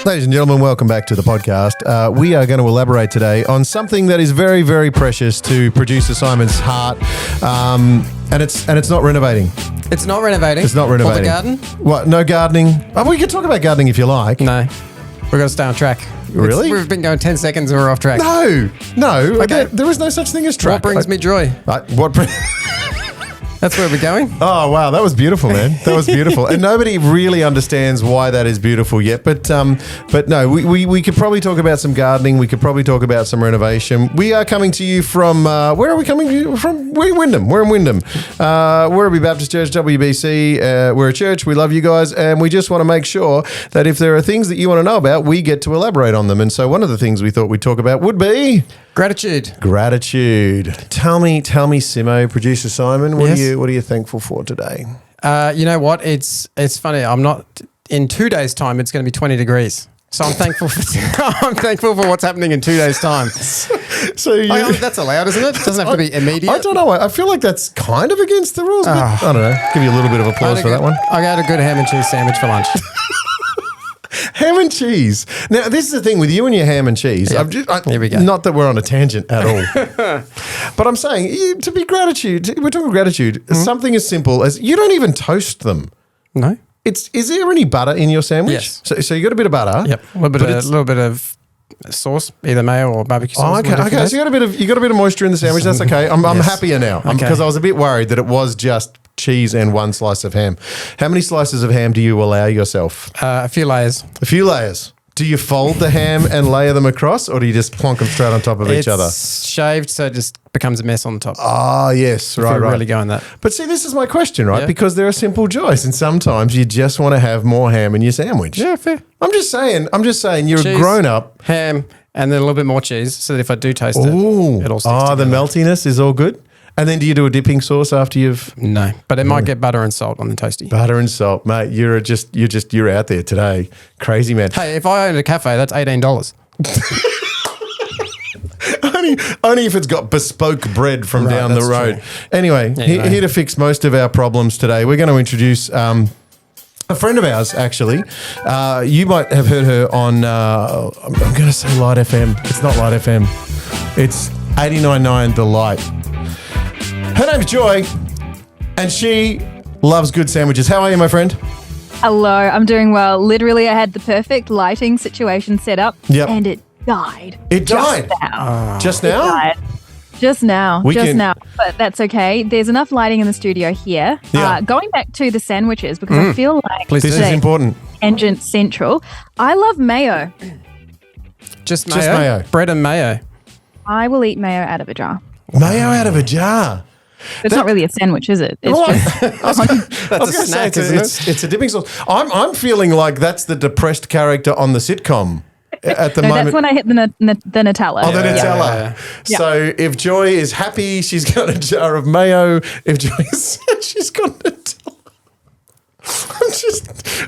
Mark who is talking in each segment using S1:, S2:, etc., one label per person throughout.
S1: Ladies and gentlemen, welcome back to the podcast. We are going to elaborate today on something that is very, very precious to producer Simon's heart, and it's not renovating.
S2: It's not renovating.
S1: It's not renovating.
S2: Or the garden?
S1: What? No gardening? Oh, we can talk about gardening if you like.
S2: No, we're going to stay on track.
S1: Really?
S2: We've been going 10 seconds and we're off track.
S1: No.
S2: Okay.
S1: There is no such thing as track.
S2: What brings me joy? That's where we're going.
S1: Oh, wow. That was beautiful, man. That was beautiful. And nobody really understands why that is beautiful yet. But no, we could probably talk about some gardening. We could probably talk about some renovation. We are coming to you from, where are we coming from? We're in Wyndham. We're in Wyndham. Werribee Baptist Church, WBC. We're a church. We love you guys. And we just want to make sure that if there are things that you want to know about, we get to elaborate on them. And so one of the things we thought we'd talk about would be...
S2: Gratitude.
S1: Tell me, Simo, producer Simon, what
S2: Yes.
S1: are you thankful for today?
S2: You know what? It's funny. I'm not, in 2 days' time, it's going to be 20 degrees. So I'm thankful for what's happening in 2 days' time.
S1: So
S2: That's allowed, isn't it? It doesn't have to be immediate.
S1: I don't know. I feel like that's kind of against the rules, but I don't know. Give you a little bit of applause for that one.
S2: I got a good ham and cheese sandwich for lunch.
S1: Ham and cheese. Now, this is the thing with you and your ham and cheese.
S2: Yep. Here we go.
S1: Not that we're on a tangent at all. But I'm saying, we're talking gratitude. Something as simple as you don't even toast them.
S2: No.
S1: Is there any butter in your sandwich?
S2: Yes.
S1: So you got a bit of butter.
S2: Yep. A little bit of sauce, either mayo or barbecue sauce.
S1: Oh, okay. So you got a bit of moisture in the sandwich. That's okay. I'm happier now because I was a bit worried that it was just cheese and one slice of ham. How many slices of ham do you allow yourself?
S2: A few layers.
S1: A few layers. Do you fold the ham and layer them across, or do you just plonk them straight on top of each other?
S2: It's shaved, so it just becomes a mess on the top.
S1: Ah, yes, right.
S2: Really going that.
S1: But see, this is my question, right?
S2: Yeah.
S1: Because there are simple joys, and sometimes you just want to have more ham in your sandwich.
S2: Yeah, fair.
S1: I'm just saying, you're
S2: Cheese,
S1: a grown up.
S2: Ham, and then a little bit more cheese, so that if I do taste it, it all sticks
S1: the
S2: together.
S1: meltiness is all good. And then do you do a dipping sauce after you've...
S2: No, but it might get butter and salt on the toasty.
S1: Butter and salt, mate. You're out there today. Crazy, man.
S2: Hey, if I own a cafe, that's $18.
S1: Only if it's got bespoke bread from down the
S2: that's
S1: road.
S2: true.
S1: Anyway, here to fix most of our problems today, we're going to introduce a friend of ours, actually. You might have heard her on, I'm going to say Light FM. It's not Light FM. It's 89.9 The Light. Her name's Joy, and she loves good sandwiches. How are you, my friend?
S3: Hello, I'm doing well. Literally, I had the perfect lighting situation set up, and it died.
S1: It died? Just now?
S3: Died. Just now. But that's okay. There's enough lighting in the studio here.
S1: Yeah.
S3: Going back to the sandwiches, because I feel like
S1: this is important.
S3: Tangent central. I love mayo.
S2: Just mayo?
S1: Just mayo.
S2: Bread and mayo.
S3: I will eat mayo out of a jar.
S1: Mayo out of a jar.
S3: It's not really a sandwich, is it? It's just
S2: That's a snack, isn't it?
S1: It's a dipping sauce. I'm feeling like that's the depressed character on the sitcom at the moment.
S3: That's when I hit the Nutella.
S1: Oh, the Nutella.
S3: Yeah.
S1: So if Joy is happy, she's got a jar of mayo. If Joy is sad, she's got Nutella.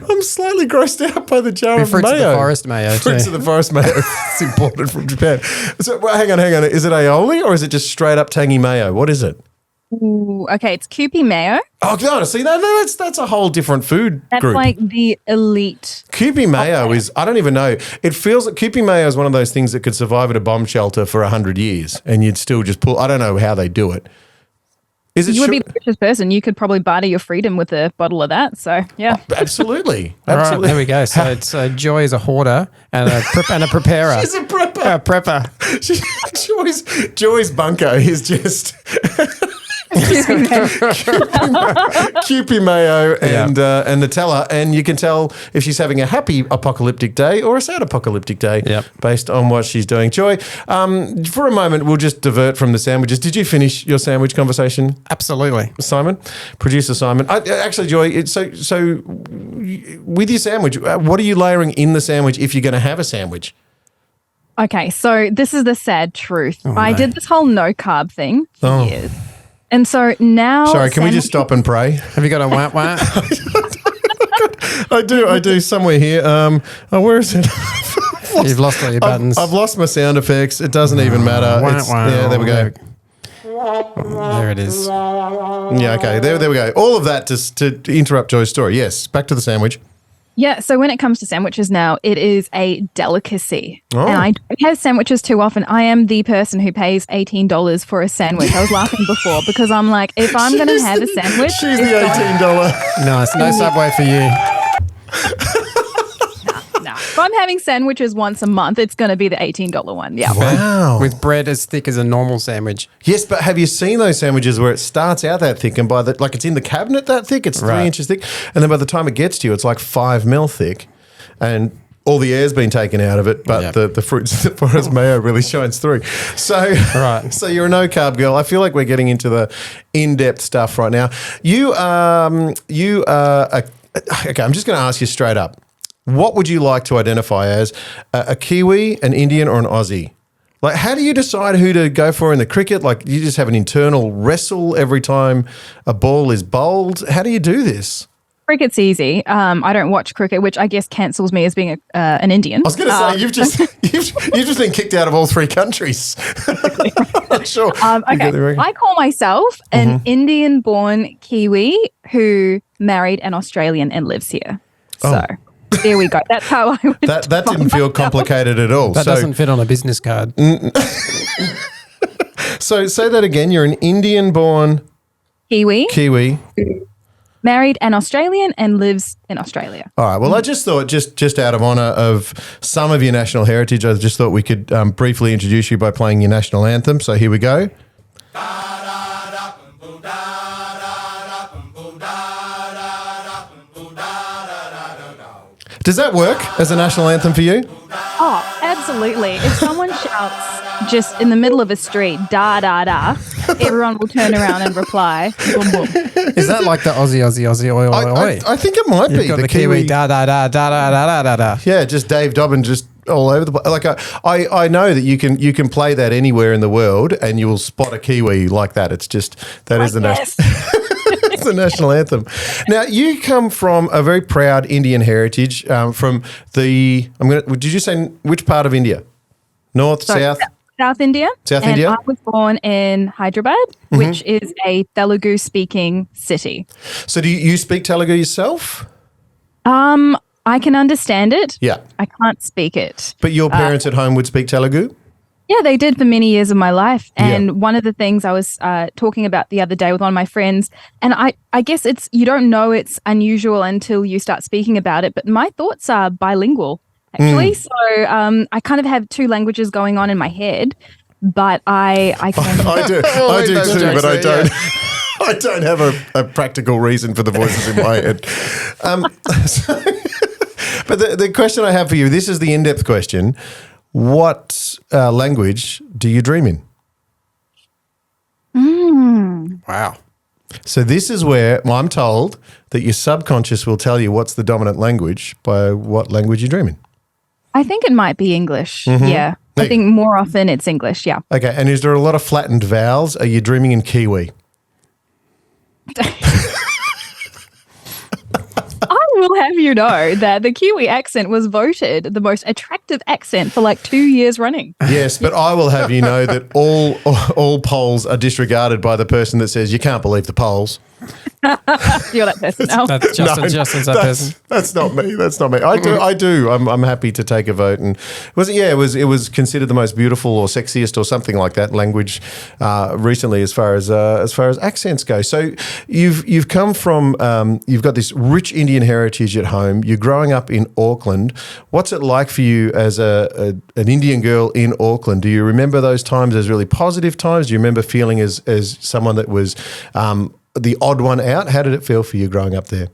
S1: I'm slightly grossed out by the jar of
S2: Fruits
S1: mayo.
S2: of the forest mayo, too.
S1: Fruits of the forest mayo. It's imported from Japan. So hang on. Is it aioli or is it just straight up tangy mayo? What is it?
S3: Ooh, okay, it's Kiwi mayo.
S1: Oh, God, see, that's a whole different food
S3: That's
S1: group.
S3: like the elite.
S1: Kiwi mayo is, I don't even know. It feels like Kiwi mayo is one of those things that could survive at a bomb shelter for 100 years and you'd still just pull. I don't know how they do it. Is it
S3: You would be the richest person. You could probably barter your freedom with a bottle of that. So, yeah.
S1: Absolutely.
S2: All right,
S1: Absolutely.
S2: there we go. So it's Joy is a hoarder and a preparer.
S1: She's a prepper.
S2: A prepper.
S1: Joy's bunker is just Kiwi mayo and Nutella, and you can tell if she's having a happy apocalyptic day or a sad apocalyptic day based on what she's doing. Joy, for a moment, we'll just divert from the sandwiches. Did you finish your sandwich conversation?
S2: Absolutely.
S1: Simon, producer Simon. Actually, Joy, so with your sandwich, what are you layering in the sandwich if you're going to have a sandwich?
S3: Okay, so this is the sad truth. I did this whole no carb thing for years. And so now...
S1: Sorry, can we just stop and pray?
S2: Have you got a wah wah?
S1: I do somewhere here. Where is it?
S2: You've lost all your buttons.
S1: I've lost my sound effects. It doesn't even matter. Yeah, there we go.
S2: There it is.
S1: Yeah, okay. There we go. All of that to interrupt Joy's story. Yes, back to the sandwich.
S3: Yeah, so when it comes to sandwiches now, it is a delicacy.
S1: Oh.
S3: And I don't have sandwiches too often. I am the person who pays $18 for a sandwich. I was laughing before because I'm like, if I'm going to have a sandwich.
S1: She's the $18.
S2: Nice. No Subway for you.
S3: No. If I'm having sandwiches once a month, it's going to be the $18 one. Yeah.
S1: Wow.
S2: With bread as thick as a normal sandwich.
S1: Yes, but have you seen those sandwiches where it starts out that thick and it's in the cabinet that thick, it's 3 inches thick, and then by the time it gets to you, it's like 5 mil thick, and all the air's been taken out of it, but the fruits that Forest Mayo really shines through. So, so you're a no carb girl. I feel like we're getting into the in-depth stuff right now. Okay, I'm just going to ask you straight up. What would you like to identify as a Kiwi, an Indian, or an Aussie? Like, how do you decide who to go for in the cricket? Like, you just have an internal wrestle every time a ball is bowled? How do you do this?
S3: Cricket's easy. I don't watch cricket, which I guess cancels me as being an Indian.
S1: I was going to say, you've just been kicked out of all 3 countries. Sure.
S3: Okay. I call myself an Indian-born Kiwi who married an Australian and lives here. So there we go. That's how I would.
S1: That didn't feel complicated at all.
S2: That doesn't fit on a business card.
S1: So say that again. You're an Indian-born
S3: Kiwi. Married an Australian and lives in Australia.
S1: All right. Well, I just thought, just out of honour of some of your national heritage, I just thought we could briefly introduce you by playing your national anthem. So here we go. Does that work as a national anthem for you?
S3: Oh, absolutely. If someone shouts just in the middle of a street, da, da, da, everyone will turn around and reply, boom, boom.
S2: Is that like the Aussie, oi, oi, oi?
S1: I think it might be.
S2: You've got the Kiwi, da, da, da, da, da, da, da, da.
S1: Yeah, just Dave Dobbin just all over the place. Like I know that you can play that anywhere in the world and you will spot a Kiwi like that. It's just, that is the national... It's the national anthem. Now, you come from a very proud Indian heritage from did you say which part of India? North, south?
S3: South India.
S1: South India?
S3: I was born in Hyderabad, which is a Telugu-speaking city.
S1: So do you speak Telugu yourself?
S3: I can understand it.
S1: Yeah.
S3: I can't speak it.
S1: But your parents at home would speak Telugu?
S3: Yeah, they did for many years of my life. And one of the things I was talking about the other day with one of my friends, and I guess you don't know it's unusual until you start speaking about it, but my thoughts are bilingual, actually. So I kind of have 2 languages going on in my head, but I can...
S1: I do too, but I don't. I don't have a practical reason for the voices in my head. But the question I have for you, this is the in-depth question. What language do you dream in?
S2: Wow.
S1: So this is where I'm told that your subconscious will tell you what's the dominant language by what language you dream in.
S3: I think it might be English. Yeah. I think more often it's English. Yeah.
S1: Okay. And is there a lot of flattened vowels? Are you dreaming in Kiwi?
S3: I will have you know that the Kiwi accent was voted the most attractive accent for like 2 years running.
S1: Yes, but I will have you know that all polls are disregarded by the person that says you can't believe the polls.
S3: You're that person now.
S2: That's Justin's that person.
S1: That's not me. That's not me. I do. I'm happy to take a vote. And it was considered the most beautiful or sexiest or something like that language recently as far as accents go. So you've come from you've got this rich Indian heritage at home. You're growing up in Auckland. What's it like for you as an Indian girl in Auckland? Do you remember those times as really positive times? Do you remember feeling as someone that was the odd one out? How did it feel for you growing up there?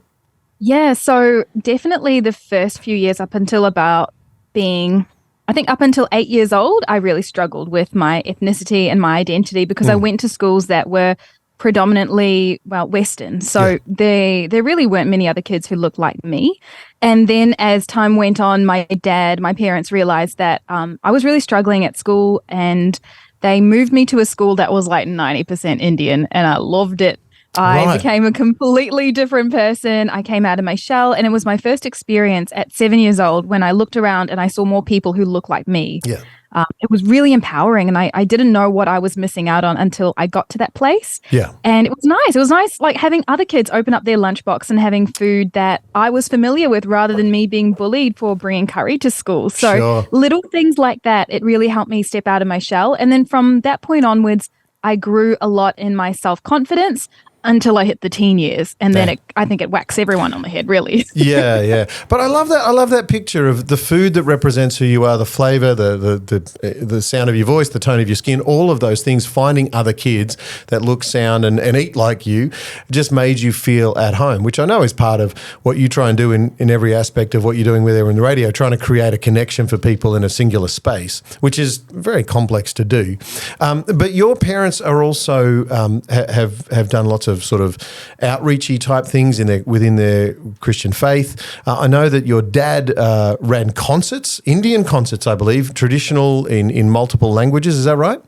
S3: Yeah, so definitely the first few years up until up until 8 years old, I really struggled with my ethnicity and my identity because I went to schools that were predominantly, Western. So there really weren't many other kids who looked like me. And then as time went on, my parents realized that I was really struggling at school, and they moved me to a school that was like 90% Indian, and I loved it. I became a completely different person. I came out of my shell, and it was my first experience at 7 years old when I looked around and I saw more people who looked like me.
S1: Yeah.
S3: It was really empowering, and I didn't know what I was missing out on until I got to that place.
S1: Yeah.
S3: And it was nice. It was nice, like having other kids open up their lunchbox and having food that I was familiar with rather than me being bullied for bringing curry to school. So
S1: Sure.
S3: little things like that, it really helped me step out of my shell. And then from that point onwards, I grew a lot in my self-confidence until I hit the teen years. And then I think it whacks everyone on the head, really.
S1: Yeah. But I love that. I love that picture of the food that represents who you are, the flavor, the sound of your voice, the tone of your skin, all of those things, finding other kids that look, sound and eat like you just made you feel at home, which I know is part of what you try and do in every aspect of what you're doing with there in the radio, trying to create a connection for people in a singular space, which is very complex to do. But your parents are also have done lots of sort of outreachy type things within their Christian faith. I know that your dad ran concerts, Indian concerts, I believe, traditional in multiple languages. Is that right?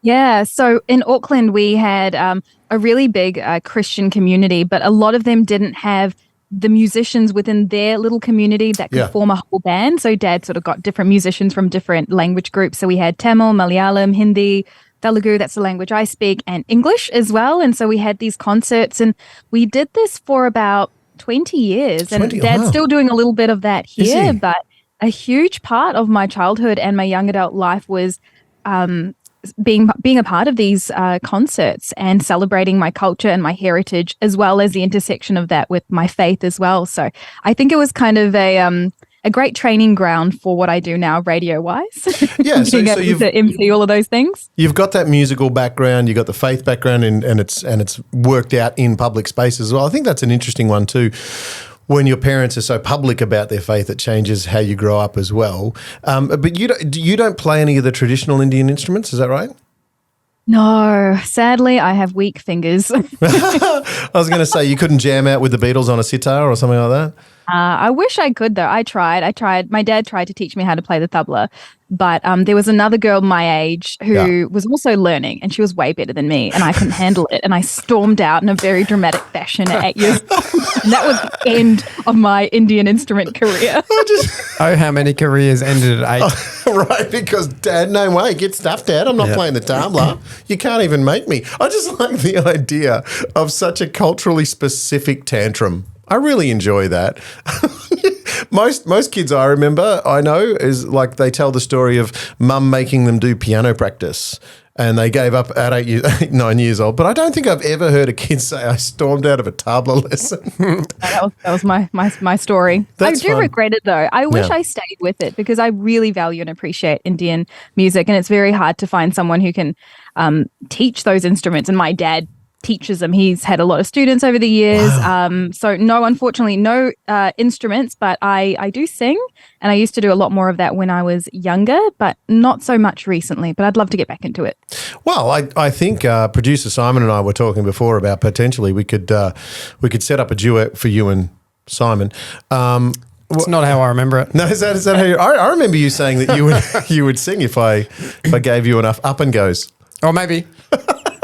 S3: Yeah. So in Auckland, we had a really big Christian community, but a lot of them didn't have the musicians within their little community that could form a whole band. So Dad sort of got different musicians from different language groups. So we had Tamil, Malayalam, Hindi, Telugu, that's the language I speak, and English as well. And so we had these concerts, and we did this for about 20 years. And Dad's still doing a little bit of that here, but a huge part of my childhood and my young adult life was being a part of these concerts and celebrating my culture and my heritage, as well as the intersection of that with my faith as well. So I think it was kind of a great training ground for what I do now, radio-wise.
S1: Yeah, so
S3: you've to MC all of those things.
S1: You've got that musical background, you've got the faith background, and it's worked out in public spaces as well. I think that's an interesting one too. When your parents are so public about their faith, it changes how you grow up as well. But you don't play any of the traditional Indian instruments, is that right?
S3: No, sadly, I have weak fingers.
S1: I was going to say you couldn't jam out with the Beatles on a sitar or something like that.
S3: I wish I could, though. I tried. My dad tried to teach me how to play the tabla, but there was another girl my age who was also learning, and she was way better than me, and I couldn't handle it. And I stormed out in a very dramatic fashion at 8 years old. And that was the end of my Indian instrument career.
S2: How many careers ended at 8?
S1: Right, because Dad, no way, get stuffed, Dad. I'm not playing the tabla. You can't even make me. I just like the idea of such a culturally specific tantrum. I really enjoy that. Most kids I know is like they tell the story of mum making them do piano practice, and they gave up at 8, 9 years old. But I don't think I've ever heard a kid say I stormed out of a tabla lesson.
S3: That was my story.
S1: That's
S3: I do
S1: fun.
S3: regret it though. I wish I stayed with it because I really value and appreciate Indian music, and it's very hard to find someone who can teach those instruments. And my dad teaches them. He's had a lot of students over the years.
S1: Wow.
S3: So no, unfortunately, no instruments, but I do sing, and I used to do a lot more of that when I was younger, but not so much recently, but I'd love to get back into it.
S1: Well, I think producer Simon and I were talking before about potentially we could set up a duet for you and Simon.
S2: That's not how I remember it.
S1: No, is that how you? I remember you saying that you would sing if I gave you enough up and goes.
S2: Or maybe.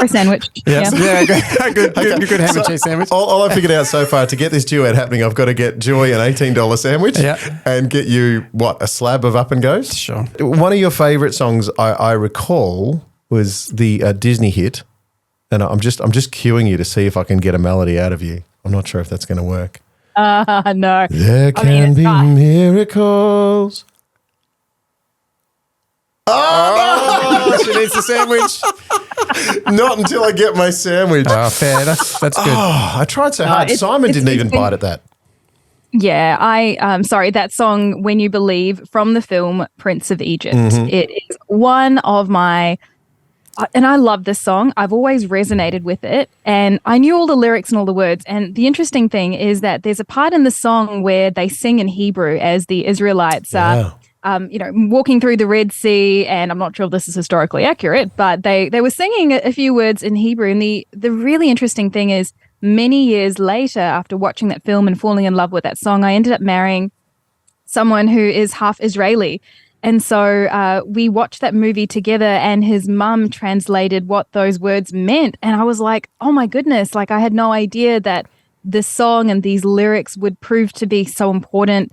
S3: Or a sandwich.
S2: Yes. Yeah, good ham and cheese sandwich.
S1: All I figured out so far, to get this duet happening, I've got to get Joy an $18 sandwich and get you, a slab of up and goes?
S2: Sure.
S1: One of your favourite songs I recall was the Disney hit, and I'm just cueing you to see if I can get a melody out of you. I'm not sure if that's going to work.
S3: No.
S1: There can be miracles.
S2: Oh, she needs the sandwich.
S1: Not until I get my sandwich.
S2: Oh, fair. That's good.
S1: Oh, I tried so hard. Simon didn't even bite at that.
S3: Yeah, sorry, that song, When You Believe, from the film Prince of Egypt. Mm-hmm. It is one of my, and I love this song. I've always resonated with it, and I knew all the lyrics and all the words. And the interesting thing is that there's a part in the song where they sing in Hebrew as the Israelites are walking through the Red Sea, and I'm not sure if this is historically accurate, but they were singing a few words in Hebrew. And the really interesting thing is, many years later, after watching that film and falling in love with that song, I ended up marrying someone who is half Israeli. And so we watched that movie together, and his mum translated what those words meant. And I was like, oh my goodness, like I had no idea that this song and these lyrics would prove to be so important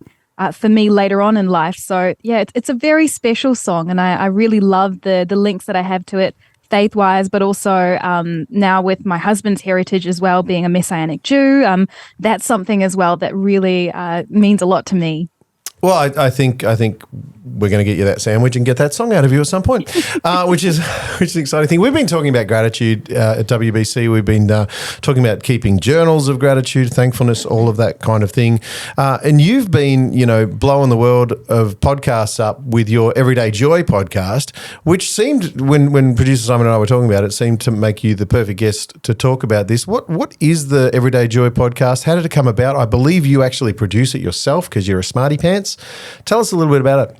S3: for me later on in life. So yeah, it's a very special song, and I really love the links that I have to it faith-wise, but also now with my husband's heritage as well, being a Messianic Jew, that's something as well that really means a lot to me.
S1: Well, I think we're going to get you that sandwich and get that song out of you at some point, which is an exciting thing. We've been talking about gratitude at WBC. We've been talking about keeping journals of gratitude, thankfulness, all of that kind of thing. And you've been, blowing the world of podcasts up with your Everyday Joy podcast, which seemed, when producer Simon and I were talking about it, seemed to make you the perfect guest to talk about this. What is the Everyday Joy podcast? How did it come about? I believe you actually produce it yourself because you're a smarty pants. Tell us a little bit about it.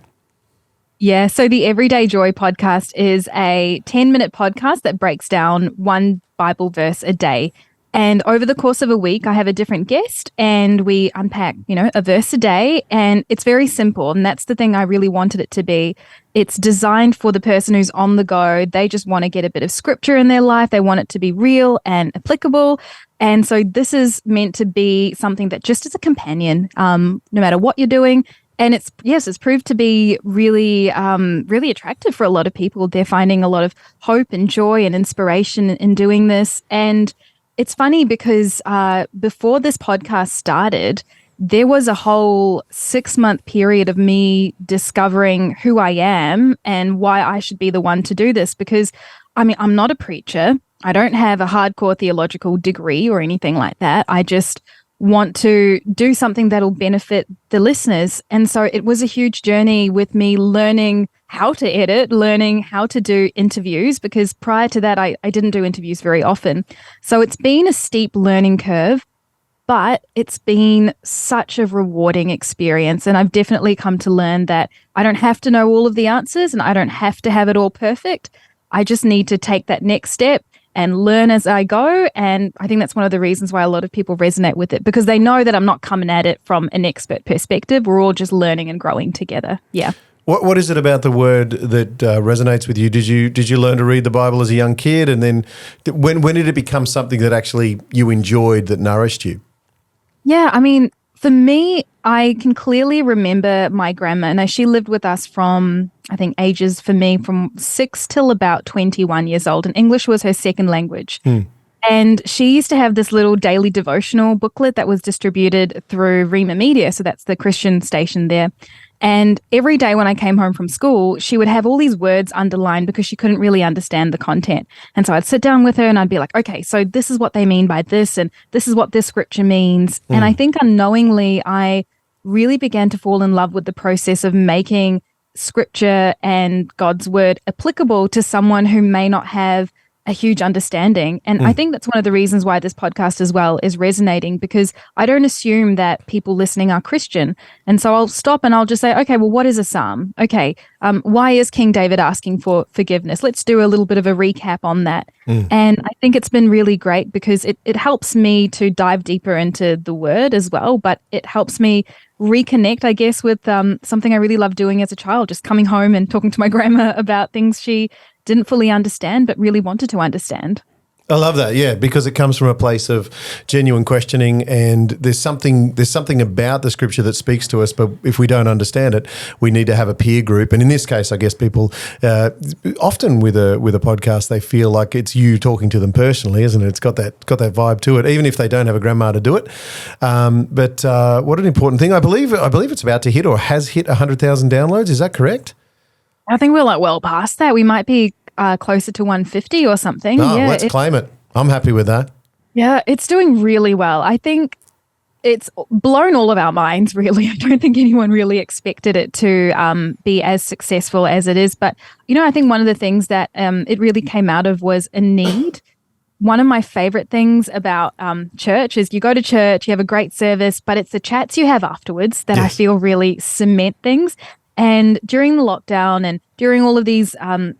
S3: Yeah, so the Everyday Joy podcast is a 10-minute podcast that breaks down one Bible verse a day. And over the course of a week, I have a different guest and we unpack, a verse a day. And it's very simple. And that's the thing I really wanted it to be. It's designed for the person who's on the go. They just want to get a bit of scripture in their life. They want it to be real and applicable. And so this is meant to be something that just is a companion, no matter what you're doing. And it's proved to be really, really attractive for a lot of people. They're finding a lot of hope and joy and inspiration in doing this. And it's funny because before this podcast started, there was a whole 6-month period of me discovering who I am and why I should be the one to do this. Because, I'm not a preacher. I don't have a hardcore theological degree or anything like that. I just want to do something that'll benefit the listeners. And so it was a huge journey with me learning how to edit, learning how to do interviews, because prior to that, I didn't do interviews very often. So it's been a steep learning curve, but it's been such a rewarding experience. And I've definitely come to learn that I don't have to know all of the answers and I don't have to have it all perfect. I just need to take that next step and learn as I go. And I think that's one of the reasons why a lot of people resonate with it, because they know that I'm not coming at it from an expert perspective. We're all just learning and growing together. Yeah.
S1: What is it about the word that resonates with you? Did you learn to read the Bible as a young kid? And then when did it become something that actually you enjoyed, that nourished you?
S3: Yeah, for me, I can clearly remember my grandma, and she lived with us from, I think, ages for me from 6 till about 21 years old, and English was her second language. And she used to have this little daily devotional booklet that was distributed through Rima Media, so that's the Christian station there. And every day when I came home from school, she would have all these words underlined because she couldn't really understand the content. And so I'd sit down with her and I'd be like, okay, so this is what they mean by this, and this is what this scripture means. And I think unknowingly, I really began to fall in love with the process of making scripture and God's word applicable to someone who may not have a huge understanding. And I think that's one of the reasons why this podcast as well is resonating, because I don't assume that people listening are Christian. And so I'll stop and I'll just say, okay, well, what is a psalm? Okay, why is King David asking for forgiveness? Let's do a little bit of a recap on that. And I think it's been really great because it helps me to dive deeper into the word as well, but it helps me reconnect, I guess, with something I really loved doing as a child, just coming home and talking to my grandma about things she didn't fully understand, but really wanted to understand.
S1: I love that, yeah, because it comes from a place of genuine questioning, and there's something about the scripture that speaks to us, but if we don't understand it, we need to have a peer group. And in this case, I guess people often with a podcast, they feel like it's you talking to them personally, isn't it? It's got that vibe to it, even if they don't have a grandma to do it. But what an important thing! I believe it's about to hit or has hit 100,000 downloads. Is that correct?
S3: I think we're well past that. We might be closer to 150 or something.
S1: Oh, yeah, let's claim it. I'm happy with that.
S3: Yeah, it's doing really well. I think it's blown all of our minds, really. I don't think anyone really expected it to be as successful as it is. But, I think one of the things that it really came out of was a need. One of my favorite things about church is you go to church, you have a great service, but it's the chats you have afterwards that I feel really cement things. And during the lockdown and during all of these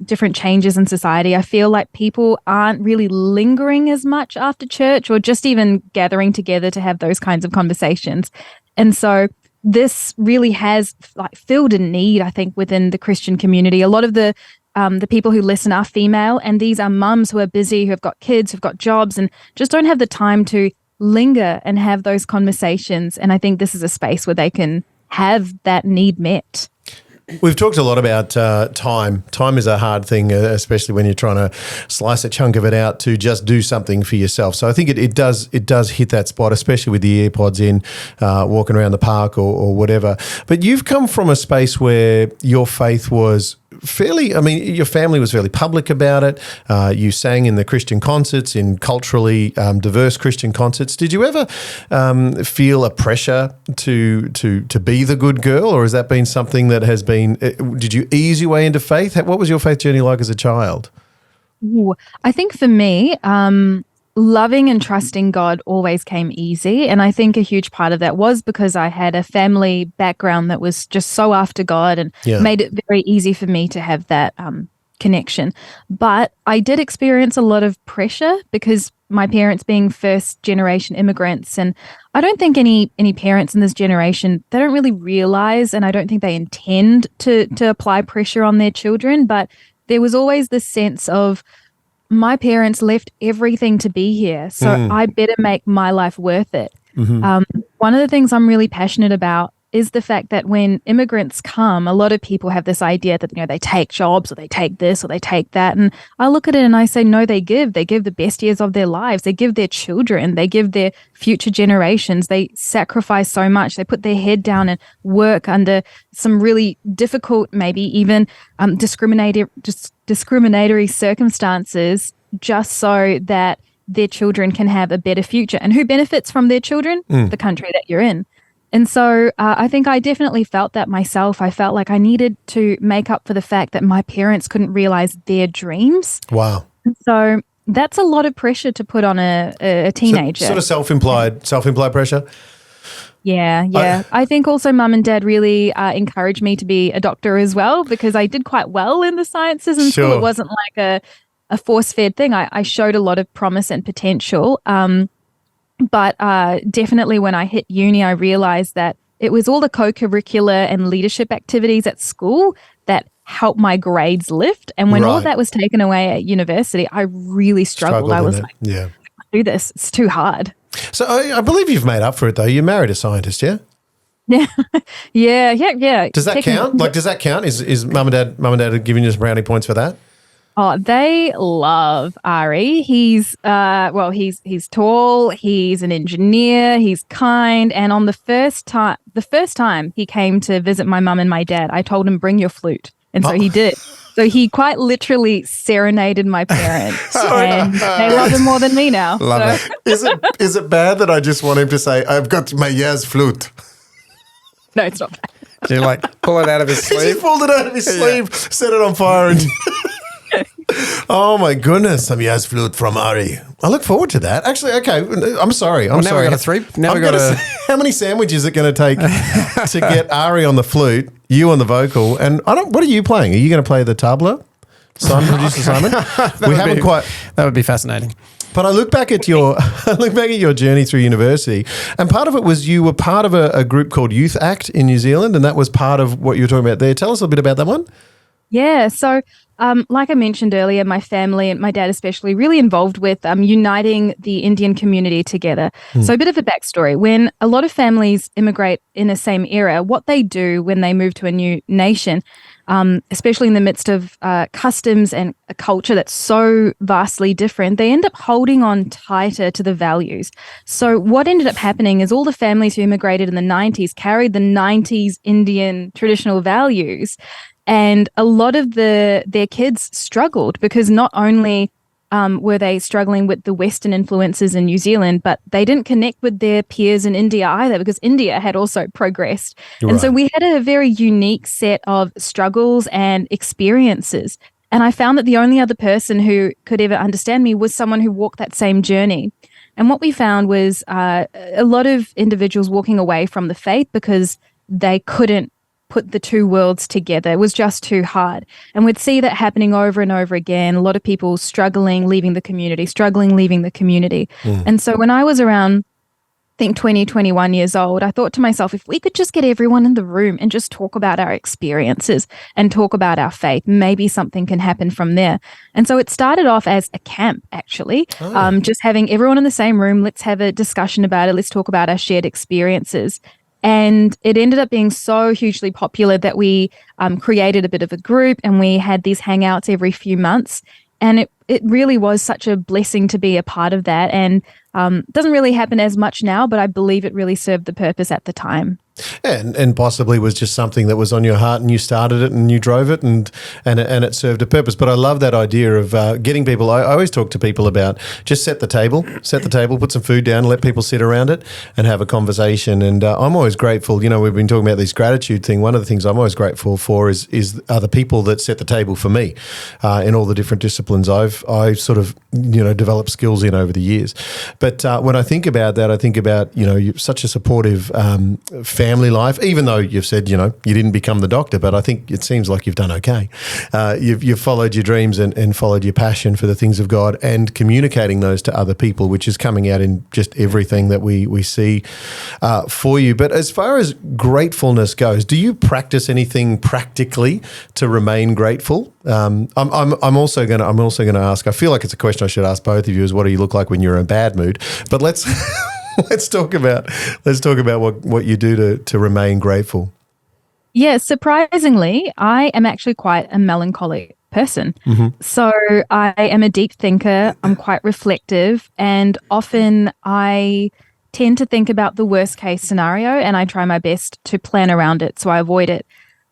S3: different changes in society, I feel like people aren't really lingering as much after church or just even gathering together to have those kinds of conversations. And so this really has filled a need, I think, within the Christian community. A lot of the people who listen are female, and these are mums who are busy, who have got kids, who've got jobs, and just don't have the time to linger and have those conversations. And I think this is a space where they can have that need met.
S1: We've talked a lot about time. Time is a hard thing, especially when you're trying to slice a chunk of it out to just do something for yourself. So I think it does hit that spot, especially with the AirPods in, walking around the park or whatever. But you've come from a space where your faith was your family was fairly public about it. You sang in the Christian concerts, in culturally diverse Christian concerts. Did you ever feel a pressure to be the good girl, or has that been something that has been, did you ease your way into faith? What was your faith journey like as a child?
S3: Ooh, I think for me, loving and trusting God always came easy. And I think a huge part of that was because I had a family background that was just so after God and made it very easy for me to have that connection. But I did experience a lot of pressure because my parents being first generation immigrants, and I don't think any parents in this generation, they don't really realize, and I don't think they intend to apply pressure on their children, but there was always this sense of, my parents left everything to be here, so I better make my life worth it. One of the things I'm really passionate about is the fact that when immigrants come, a lot of people have this idea that, they take jobs or they take this or they take that. And I look at it and I say, no, they give the best years of their lives. They give their children, they give their future generations. They sacrifice so much. They put their head down and work under some really difficult, maybe even discriminatory circumstances, just so that their children can have a better future. And who benefits from their children? The country that you're in. And so I think I definitely felt that myself. I felt like I needed to make up for the fact that my parents couldn't realize their dreams.
S1: Wow.
S3: And so that's a lot of pressure to put on a teenager.
S1: Sort of self-implied pressure?
S3: Yeah. I think also mum and dad really encouraged me to be a doctor as well, because I did quite well in the sciences in school. It wasn't like a force-fed thing. I showed a lot of promise and potential. But definitely when I hit uni, I realized that it was all the co-curricular and leadership activities at school that helped my grades lift. And when all of that was taken away at university, I really struggled. I was like, I do this. It's too hard.
S1: So I believe you've made up for it, though. You married a scientist, yeah?
S3: Yeah.
S1: Does that count? Does that count? Is mum and dad giving you some brownie points for that?
S3: Oh, they love Ari. He's tall, he's an engineer, he's kind, and on the first time he came to visit my mum and my dad, I told him, bring your flute. And so he did. So he quite literally serenaded my parents. And they love him more than me now.
S1: Love it. Is it bad that I just want him to say, I've got my Yaz flute?
S3: No, it's not bad.
S2: Do you pull it out of his sleeve?
S1: He pulled it out of his sleeve, set it on fire and... Oh my goodness, some Yaz flute from Ari. I look forward to that. Actually, okay, I'm sorry.
S2: Now we got a three. Now we got a.
S1: How many sandwiches is it going to take to get Ari on the flute, you on the vocal, and what are you playing? Are you going to play the tabla? Producer Simon?
S2: That would be fascinating.
S1: But I look back at your journey through university, and part of it was you were part of a group called Youth Act in New Zealand, and that was part of what you were talking about there. Tell us a bit about that one.
S3: Yeah, so like I mentioned earlier, my family and my dad especially really involved with uniting the Indian community together. So a bit of a backstory. When a lot of families immigrate in the same era, what they do when they move to a new nation, especially in the midst of customs and a culture that's so vastly different, they end up holding on tighter to the values. So what ended up happening is all the families who immigrated in the 90s carried the 90s Indian traditional values. And a lot of their kids struggled because not only were they struggling with the Western influences in New Zealand, but they didn't connect with their peers in India either, because India had also progressed. Right. And so we had a very unique set of struggles and experiences. And I found that the only other person who could ever understand me was someone who walked that same journey. And what we found was a lot of individuals walking away from the faith because they couldn't put the two worlds together. It was just too hard. And we'd see that happening over and over again. A lot of people struggling, leaving the community. And so when I was around, I think 20, 21 years old, I thought to myself, if we could just get everyone in the room and just talk about our experiences and talk about our faith, maybe something can happen from there. And so it started off as a camp, actually, just having everyone in the same room. Let's have a discussion about it. Let's talk about our shared experiences. And it ended up being so hugely popular that we created a bit of a group, and we had these hangouts every few months. And it really was such a blessing to be a part of that. And doesn't really happen as much now, but I believe it really served the purpose at the time.
S1: And possibly was just something that was on your heart, and you started it and you drove it, and it served a purpose. But I love that idea of getting people. I always talk to people about just set the table, put some food down, let people sit around it and have a conversation. And I'm always grateful. You know, we've been talking about this gratitude thing. One of the things I'm always grateful for is the people that set the table for me in all the different disciplines I sort of developed skills in over the years. But when I think about that, I think about you're such a supportive family life, even though you've said, you didn't become the doctor, but I think it seems like you've done okay. You've followed your dreams and followed your passion for the things of God and communicating those to other people, which is coming out in just everything that we see for you. But as far as gratefulness goes, do you practice anything practically to remain grateful? I'm also going to ask, I feel like it's a question I should ask both of you, is what do you look like when you're in a bad mood? But let's talk about what you do to remain grateful.
S3: Yeah, surprisingly, I am actually quite a melancholic person. Mm-hmm. So I am a deep thinker. I'm quite reflective, and often I tend to think about the worst case scenario, and I try my best to plan around it so I avoid it.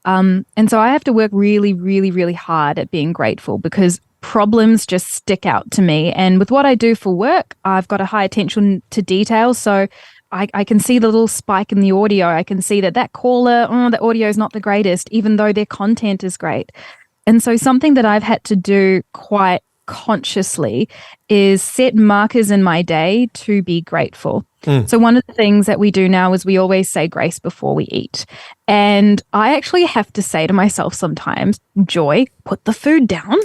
S3: And so I have to work really, really, really hard at being grateful, because problems just stick out to me. And with what I do for work, I've got a high attention to detail. So I can see the little spike in the audio. I can see that caller, the audio is not the greatest, even though their content is great. And so something that I've had to do quite consciously is set markers in my day to be grateful. So one of the things that we do now is we always say grace before we eat. And I actually have to say to myself sometimes, Joy, put the food down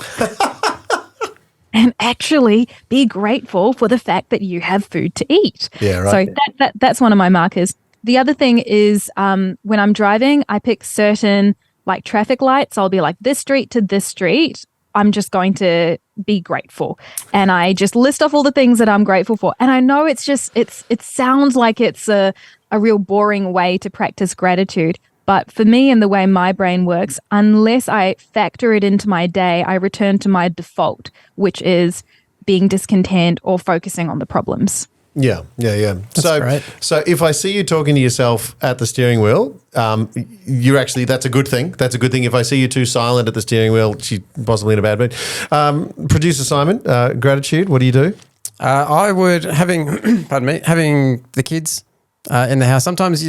S3: and actually be grateful for the fact that you have food to eat.
S1: Yeah, right.
S3: So that's one of my markers. The other thing is when I'm driving, I pick certain like traffic lights. I'll be like, this street to this street, I'm just going to be grateful. And I just list off all the things that I'm grateful for. And I know it sounds like it's a real boring way to practice gratitude. But for me and the way my brain works, unless I factor it into my day, I return to my default, which is being discontent or focusing on the problems.
S1: Yeah.
S2: That's great.
S1: So if I see you talking to yourself at the steering wheel, that's a good thing. That's a good thing. If I see you too silent at the steering wheel, she's possibly in a bad mood. Producer Simon, gratitude, what do you do?
S2: I would, having the kids in the house, sometimes,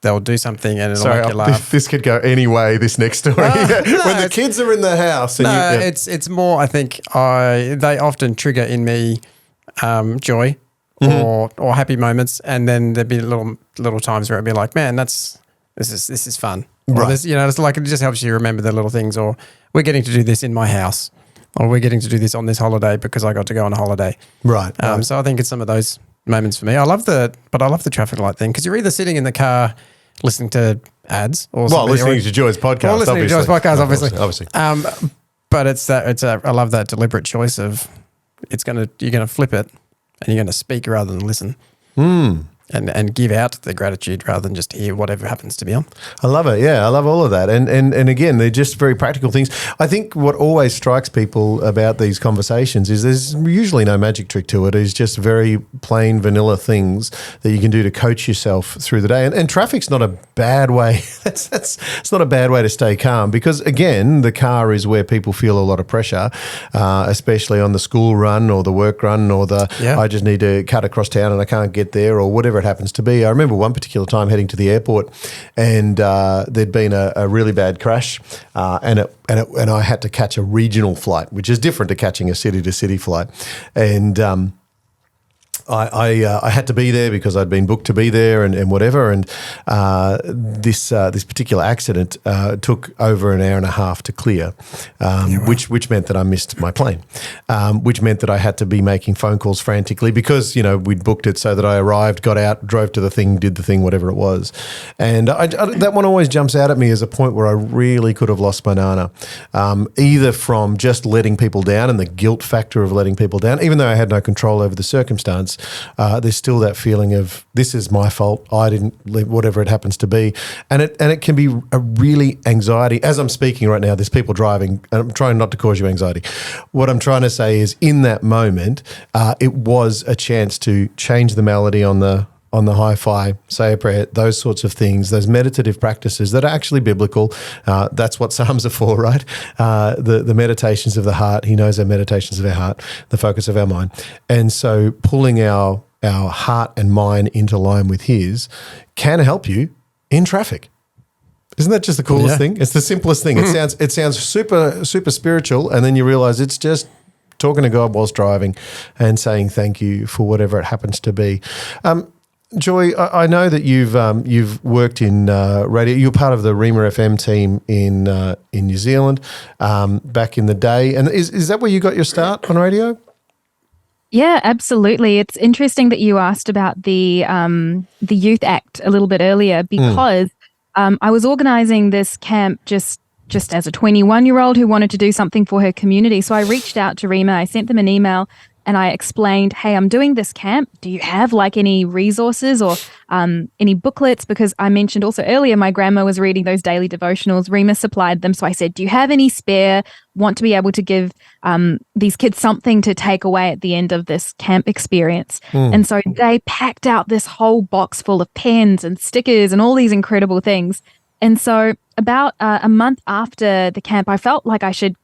S2: they'll do something and it'll make you laugh.
S1: This could go any way, this next story. When the kids are in the house.
S2: It's more, I think, they often trigger in me joy or happy moments, and then there'd be little times where it'd be like, man, this is fun. Right. Or it's like it just helps you remember the little things, or we're getting to do this in my house, or we're getting to do this on this holiday because I got to go on a holiday.
S1: Right.
S2: So I think it's some of those moments for me. I love the traffic light thing, because you're either sitting in the car listening to ads or
S1: listening to Joy's podcast.
S2: Or listening to Joy's podcast, obviously.
S1: Obviously.
S2: But I love that deliberate choice of you're gonna flip it and you're gonna speak rather than listen. And give out the gratitude rather than just hear whatever happens to be on.
S1: I love it. Yeah, I love all of that. And again, they're just very practical things. I think what always strikes people about these conversations is there's usually no magic trick to it. It's just very plain vanilla things that you can do to coach yourself through the day. And traffic's not a bad way. It's not a bad way to stay calm, because again, the car is where people feel a lot of pressure, especially on the school run or the work run or I just need to cut across town and I can't get there, or whatever it happens to be. I remember one particular time heading to the airport, and there'd been a really bad crash, and I had to catch a regional flight, which is different to catching a city-to-city flight, and I had to be there because I'd been booked to be there and whatever. And this particular accident took over an hour and a half to clear, which meant that I missed my plane, which meant that I had to be making phone calls frantically because, we'd booked it so that I arrived, got out, drove to the thing, did the thing, whatever it was. And that one always jumps out at me as a point where I really could have lost my nana, either from just letting people down and the guilt factor of letting people down, even though I had no control over the circumstance. happens, there's still that feeling of this is my fault. I didn't leave, whatever it happens to be, and it can be a really anxiety. As I'm speaking right now, there's people driving, and I'm trying not to cause you anxiety. What I'm trying to say is, in that moment, it was a chance to change the melody on the hi-fi, say a prayer, those sorts of things, those meditative practices that are actually biblical. That's what Psalms are for, right? The meditations of the heart. He knows our meditations of our heart, the focus of our mind. And so pulling our heart and mind into line with his can help you in traffic. Isn't that just the coolest thing? It's the simplest thing. It sounds super, super spiritual, and then you realize it's just talking to God whilst driving and saying thank you for whatever it happens to be. Joy, I know that you've worked in radio. You're part of the Rima FM team in New Zealand back in the day, and is that where you got your start on radio?
S3: Yeah, absolutely. It's interesting that you asked about the Youth Act a little bit earlier, because I was organising this camp just as a 21-year-old who wanted to do something for her community. So I reached out to Rima. I sent them an email. And I explained, hey, I'm doing this camp. Do you have like any resources or any booklets? Because I mentioned also earlier, my grandma was reading those daily devotionals. Rima supplied them. So I said, do you have any spare? Want to be able to give these kids something to take away at the end of this camp experience. And so they packed out this whole box full of pens and stickers and all these incredible things. And so about a month after the camp, I felt like I should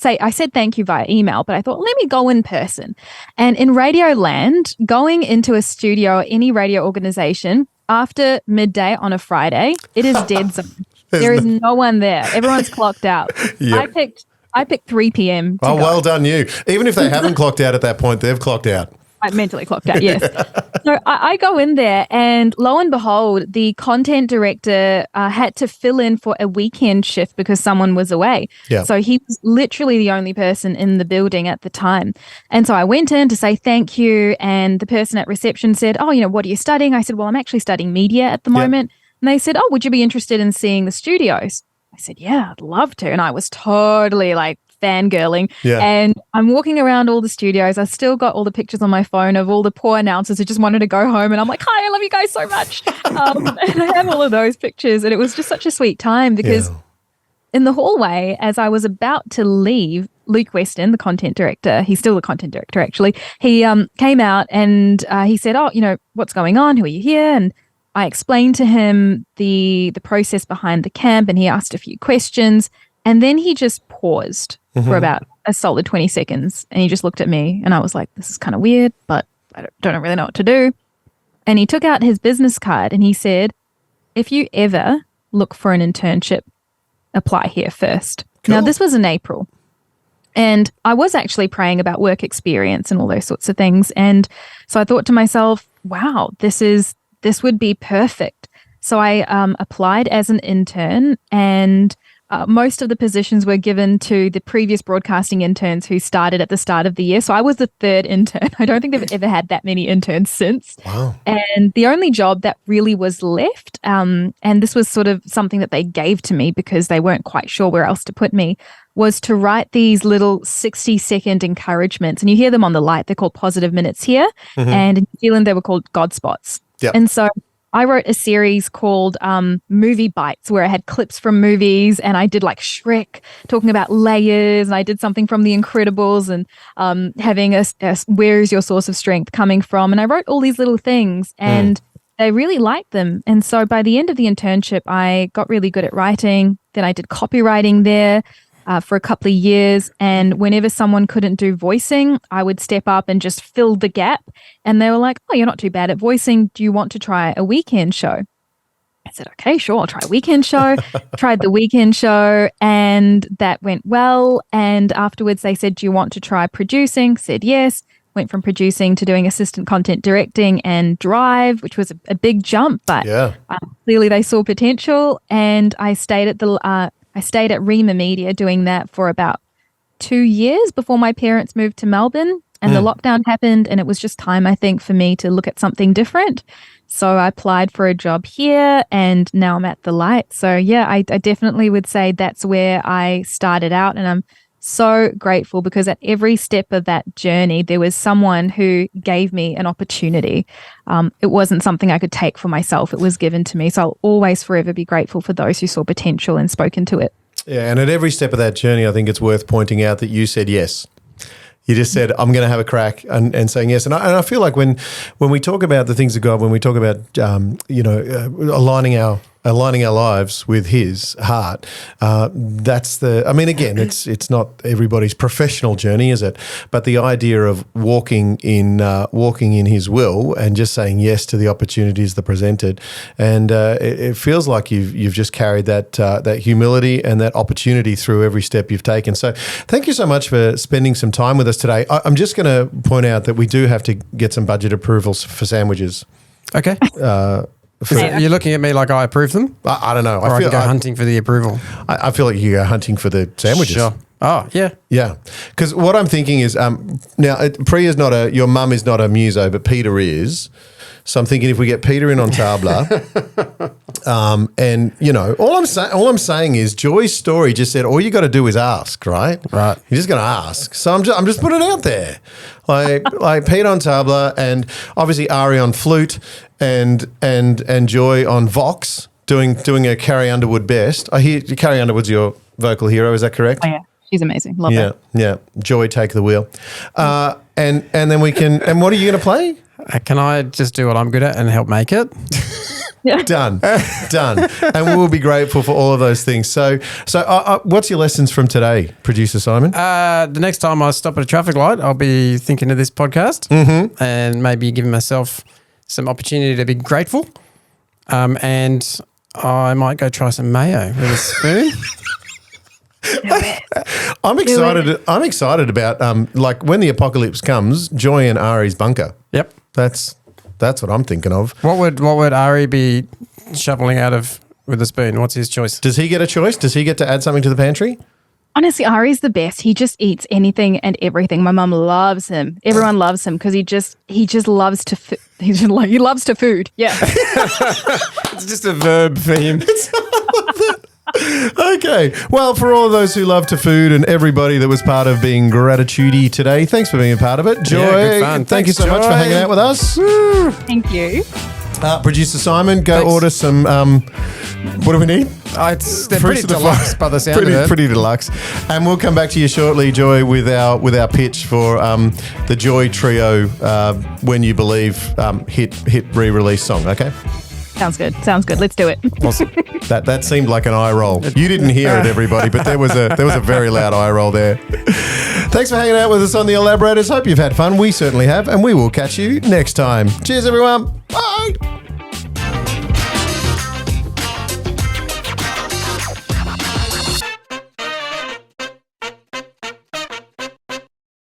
S3: I said thank you via email, but I thought, let me go in person. And in Radio Land, going into a studio or any radio organization after midday on a Friday, it is dead zone. There is no one there. Everyone's clocked out. Yep. I picked 3 p.m.
S1: Oh, well done you. Even if they haven't clocked out at that point, they've clocked out.
S3: I mentally clocked out, yes. So I go in there, and lo and behold, the content director had to fill in for a weekend shift because someone was away. Yep. So he was literally the only person in the building at the time. And so I went in to say thank you, and the person at reception said, oh, what are you studying? I said, well, I'm actually studying media at the moment. And they said, oh, would you be interested in seeing the studios? I said, yeah, I'd love to. And I was totally like fangirling. Yeah. And I'm walking around all the studios. I still got all the pictures on my phone of all the poor announcers who just wanted to go home. And I'm like, hi, I love you guys so much. And I have all of those pictures. And it was just such a sweet time because in the hallway, as I was about to leave, Luke Weston, the content director, he's still the content director actually, he came out and he said, oh, what's going on? Who are you here? And I explained to him the process behind the camp, and he asked a few questions. And then he just paused for about a solid 20 seconds. And he just looked at me, and I was like, this is kind of weird, but I don't really know what to do. And he took out his business card and he said, if you ever look for an internship, apply here first. Cool. Now, this was in April. And I was actually praying about work experience and all those sorts of things. And so I thought to myself, wow, this would be perfect. So I applied as an intern, and most of the positions were given to the previous broadcasting interns who started at the start of the year. So I was the third intern. I don't think they've ever had that many interns since. Wow. And the only job that really was left, and this was sort of something that they gave to me because they weren't quite sure where else to put me, was to write these little 60-second encouragements. And you hear them on the light. They're called positive minutes here. And in New Zealand, they were called God spots. Yep. And so I wrote a series called Movie Bites, where I had clips from movies, and I did like Shrek, talking about layers, and I did something from The Incredibles, and having a where is your source of strength coming from? And I wrote all these little things, and they really liked them. And so by the end of the internship, I got really good at writing. Then I did copywriting there for a couple of years. And whenever someone couldn't do voicing, I would step up and just fill the gap. And they were like, oh, you're not too bad at voicing. Do you want to try a weekend show? I said, okay, sure, I'll try a weekend show. Tried the weekend show, and that went well. And afterwards they said, do you want to try producing? Said yes. Went from producing to doing assistant content directing and drive, which was a big jump, but clearly they saw potential. And I stayed at Rima Media doing that for about 2 years before my parents moved to Melbourne, and the lockdown happened, and it was just time, I think, for me to look at something different. So I applied for a job here, and now I'm at The Light. So yeah, I definitely would say that's where I started out, and I'm so grateful because at every step of that journey, there was someone who gave me an opportunity. It wasn't something I could take for myself. It was given to me. So I'll always forever be grateful for those who saw potential and spoke into it.
S1: Yeah, and at every step of that journey, I think it's worth pointing out that you said yes. You just said, I'm going to have a crack and saying yes. And I feel like when we talk about the things of God, when we talk about, aligning our lives with His heart, again, it's not everybody's professional journey, is it? But the idea of walking in His will and just saying yes to the opportunities that are presented, and it feels like you've just carried that humility and that opportunity through every step you've taken. So thank you so much for spending some time with us today. I'm just going to point out that we do have to get some budget approvals for sandwiches.
S2: Okay. You're looking at me like I approve them?
S1: I don't know.
S2: Or I can go hunting for the approval.
S1: I feel like you go hunting for the sandwiches.
S2: Sure. Oh, yeah.
S1: Yeah. Because what I'm thinking is, now, Priya's your mum is not a muso, but Peter is. So I'm thinking if we get Peter in on tabla, and all I'm saying is Joy's story just said all you got to do is ask, right?
S2: Right.
S1: You're just going to ask. So I'm just putting it out there, like Peter on tabla, and obviously Ari on flute, and Joy on vox, doing a Carrie Underwood best. I hear Carrie Underwood's your vocal hero. Is that correct?
S3: Oh, yeah. She's amazing. Love her.
S1: Yeah. Joy, take the wheel. And then we can. And what are you going to play?
S2: Can I just do what I'm good at and help make it?
S1: Done. And we will be grateful for all of those things. So what's your lessons from today, Producer Simon?
S2: The next time I stop at a traffic light, I'll be thinking of this podcast and maybe giving myself some opportunity to be grateful. And I might go try some mayo with a spoon.
S1: I'm excited about like when the apocalypse comes, Joy and Ari's bunker.
S2: Yep.
S1: That's what I'm thinking of.
S2: What would Ari be shoveling out of with a spoon? What's his choice?
S1: Does he get a choice? Does he get to add something to the pantry?
S3: Honestly, Ari's the best. He just eats anything and everything. My mum loves him. Everyone loves him because he just loves to he loves to food. Yeah.
S2: It's just a verb for him.
S1: Okay. Well, for all of those who love to food and everybody that was part of being gratitudey today, thanks for being a part of it. Joy,
S2: good fun.
S1: Thank you so much for hanging out with us.
S3: Thank you.
S1: Producer Simon, go order some, what do we need?
S2: They're pretty deluxe by the sound of it.
S1: Pretty deluxe. And we'll come back to you shortly, Joy, with our pitch for the Joy Trio When You Believe hit re-release song, okay?
S3: Sounds good. Let's do it.
S2: Awesome.
S1: That seemed like an eye roll. You didn't hear it, everybody, but there was a very loud eye roll there. Thanks for hanging out with us on the Elaborators. Hope you've had fun. We certainly have, and we will catch you next time. Cheers, everyone. Bye.